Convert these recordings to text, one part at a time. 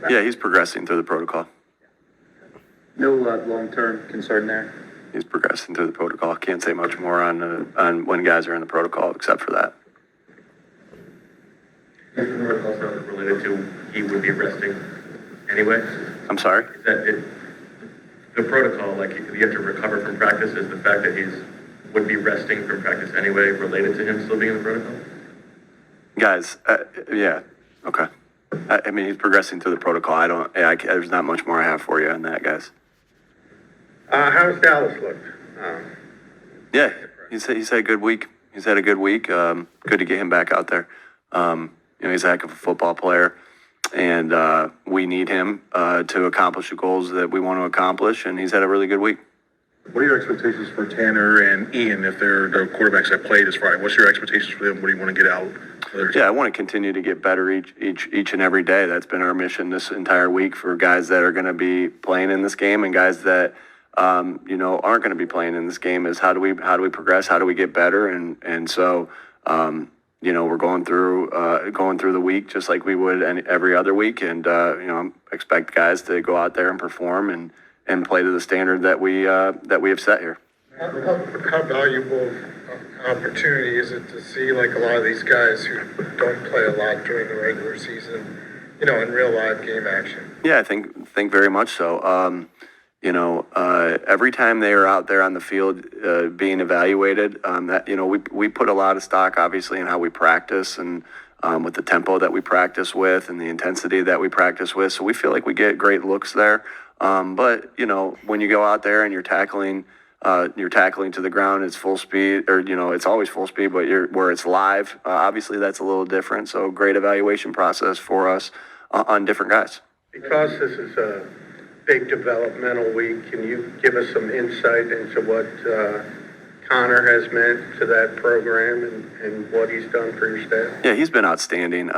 Yeah, he's progressing through the protocol. No long-term concern there? He's progressing through the protocol. Can't say much more on when guys are in the protocol except for that. Is the protocol stuff related to he would be resting anyway? I'm sorry? Is that it? The protocol, like you have to recover from practice, is the fact that would be resting from practice anyway related to him still being in the protocol? Guys, yeah, okay. I mean, he's progressing through the protocol. There's not much more I have for you on that, guys. How's Dallas looked? Yeah, he's had a good week. He's had a good week. Good to get him back out there. He's a heck of a football player, and we need him to accomplish the goals that we want to accomplish, and he's had a really good week. What are your expectations for Tanner and Ian if they're the quarterbacks that played this Friday? What's your expectations for them? What do you want to get out? Yeah, I want to continue to get better each and every day. That's been our mission this entire week for guys that are going to be playing in this game and guys that aren't going to be playing in this game. Is how do we progress? How do we get better? And so we're going through the week just like we would every other week, and expect guys to go out there and perform and play to the standard that we have set here. How valuable opportunity is it to see like a lot of these guys who don't play a lot during the regular season, in real live game action? Yeah, I think very much so. Every time they are out there on the field being evaluated, we put a lot of stock, obviously, in how we practice and with the tempo that we practice with and the intensity that we practice with. So we feel like we get great looks there. But when you go out there and you're tackling to the ground, it's full speed, or it's always full speed, but where it's live, obviously that's a little different. So great evaluation process for us on different guys. Because this is a big developmental week, can you give us some insight into what Connor has meant to that program and what he's done for your staff? Yeah, he's been outstanding.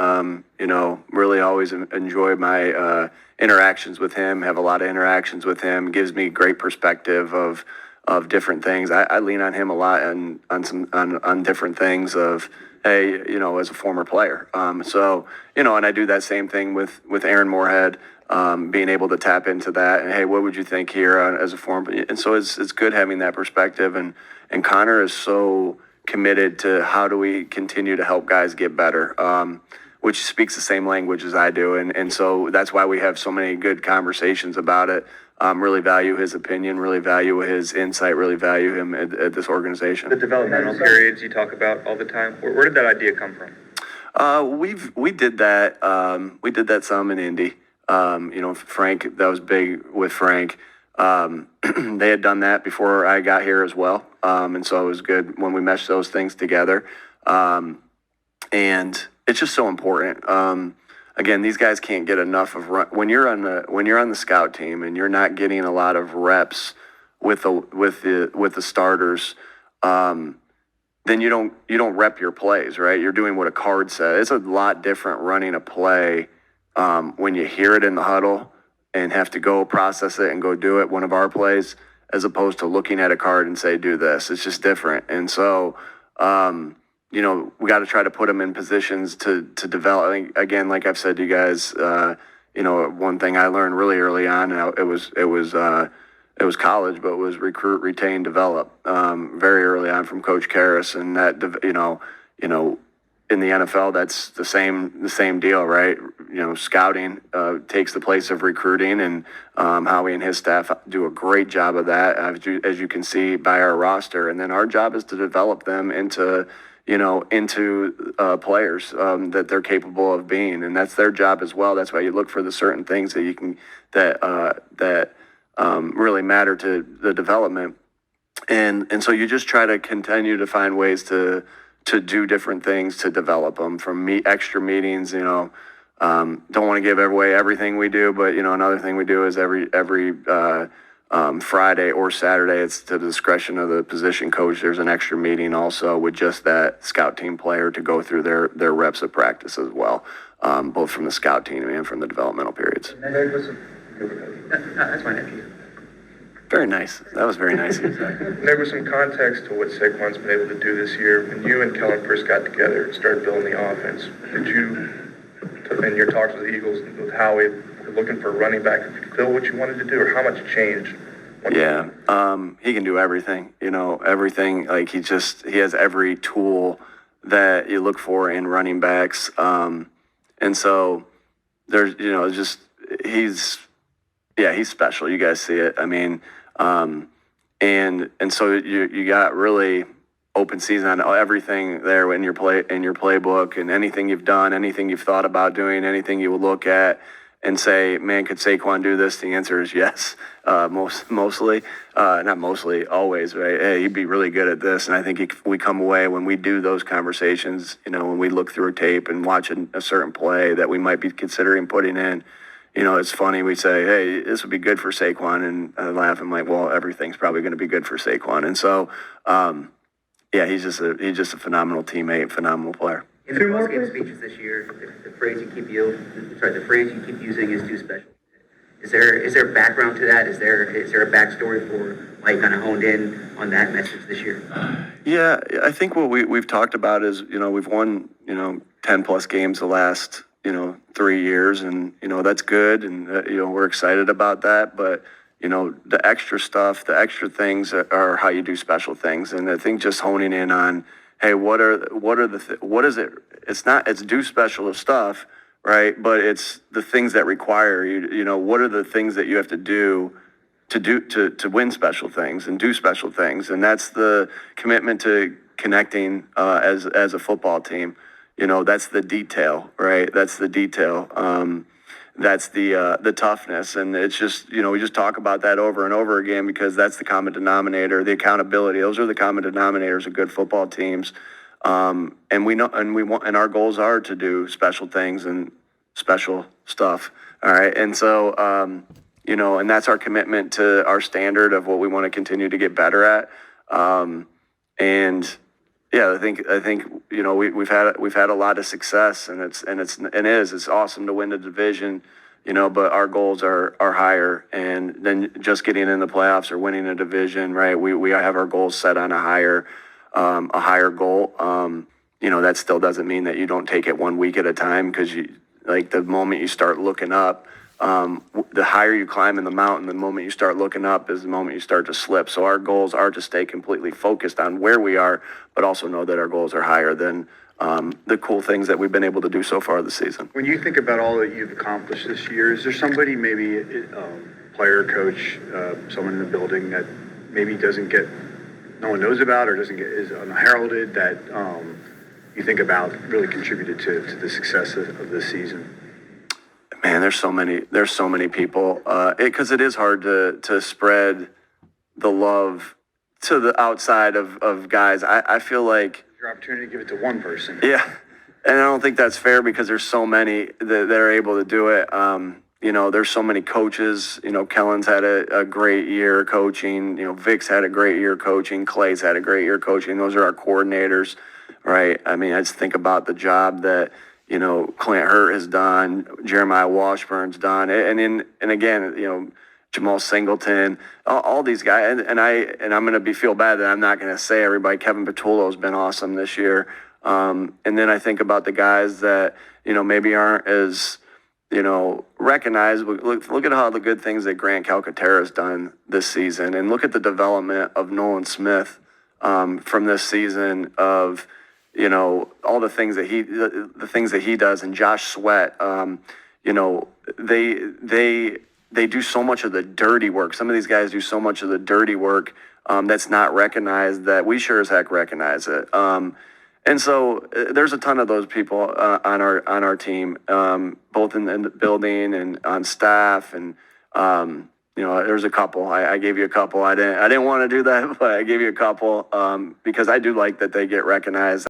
Really always enjoy my interactions with him, have a lot of interactions with him, gives me great perspective of different things. I lean on him a lot on different things of, hey, as a former player. And I do that same thing with Aaron Moorhead, being able to tap into that and, hey, what would you think here as a former? And so it's good having that perspective. And Connor is so committed to how do we continue to help guys get better, which speaks the same language as I do. And so that's why we have so many good conversations about it. Really value his opinion, really value his insight, really value him at this organization. The developmental periods you talk about all the time, where did that idea come from? We did that. We did that some in Indy. Frank, that was big with Frank. They had done that before I got here as well. And so it was good when we meshed those things together. And it's just so important. Again, these guys can't get enough of when you're on the scout team and you're not getting a lot of reps with the starters, then you don't rep your plays, right? You're doing what a card says. It's a lot different running a play when you hear it in the huddle and have to go process it and go do it, one of our plays, as opposed to looking at a card and say, do this. It's just different. And so, we got to try to put them in positions to develop. I think, again, like I've said to you guys, one thing I learned really early on, and it was college, but it was recruit, retain, develop, very early on from Coach Karras. And that, in the NFL, that's the same deal, right? Scouting takes the place of recruiting, and Howie and his staff do a great job of that, as you can see by our roster. And then our job is to develop them into players that they're capable of being, and that's their job as well. That's why you look for the certain things that you can that really matter to the development, and so you just try to continue to find ways to do different things to develop them. From extra meetings, don't want to give away everything we do, but another thing we do is every Friday or Saturday, it's to the discretion of the position coach. There's an extra meeting also with just that scout team player to go through their reps of practice as well, both from the scout team and from the developmental periods. That's my nephew. Very nice. That was very nice. There was some context to what Saquon's been able to do this year. When you and Kellen first got together and started building the offense, did you, in your talks with the Eagles, with Howie, looking for a running back who could fill what you wanted to do, or how much changed? Yeah, he can do everything, everything. Like he has every tool that you look for in running backs. And so there's, he's special. You guys see it. I mean, and so you got really open season on everything there in your playbook, and anything you've done, anything you've thought about doing, anything you will look at and say, man, could Saquon do this? The answer is yes. Mostly, not mostly, always, right? Hey, he'd be really good at this. And I think we come away when we do those conversations, when we look through a tape and watch a certain play that we might be considering putting in, it's funny. We say, hey, this would be good for Saquon. And I laugh. I'm like, well, everything's probably going to be good for Saquon. And so, he's just a phenomenal teammate, phenomenal player. In the post-game speeches this year, the phrase you keep using is "do special." Is there background to that? Is there a backstory for why you kind of honed in on that message this year? Yeah, I think what we've talked about is, we've won, 10 plus games the last, 3 years, and, that's good. And, we're excited about that. But, the extra stuff, the extra things are how you do special things. And I think just honing in on, hey, what is it? It's do special stuff, right? But it's the things that require you, what are the things that you have to do to win special things and do special things? And that's the commitment to connecting as a football team. That's the detail, right? That's the detail. That's the toughness. And it's just, we just talk about that over and over again because that's the common denominator, the accountability. Those are the common denominators of good football teams. And we know, and we want, and our goals are to do special things and special stuff. All right. And so, and that's our commitment to our standard of what we want to continue to get better at. And yeah, I think, we've had a lot of success, and it's awesome to win the division, but our goals are higher, and then just getting in the playoffs or winning a division, right? We have our goals set on a higher goal. That still doesn't mean that you don't take it 1 week at a time, because the moment you start looking up, the higher you climb in the mountain, the moment you start looking up is the moment you start to slip. So our goals are to stay completely focused on where we are, but also know that our goals are higher than the cool things that we've been able to do so far this season. When you think about all that you've accomplished this year, is there somebody, maybe player, coach, someone in the building that maybe no one knows about or is unheralded that you think about really contributed to the success of this season? Man, there's so many people, because it is hard to spread the love to the outside of guys. I feel like Your opportunity to give it to one person. Yeah, and I don't think that's fair because there's so many that are able to do it. There's so many coaches. Kellen's had a great year coaching. Vic's had a great year coaching. Clay's had a great year coaching. Those are our coordinators, right? I mean, I just think about the job that Clint Hurt has done, Jeremiah Washburn's done, and again, Jamal Singleton, all these guys, and I'm going to feel bad that I'm not going to say everybody. Kevin Patullo's been awesome this year, and then I think about the guys that maybe aren't as recognized. Look at how the good things that Grant Calcaterra's done this season, and look at the development of Nolan Smith from this season of. All the things that he does, and Josh Sweat, they do so much of the dirty work. Some of these guys do so much of the dirty work that's not recognized, that we sure as heck recognize it. And so there's a ton of those people on our team, both in the building and on staff, and there's a couple. I gave you a couple. I didn't want to do that, but I gave you a couple because I do like that they get recognized.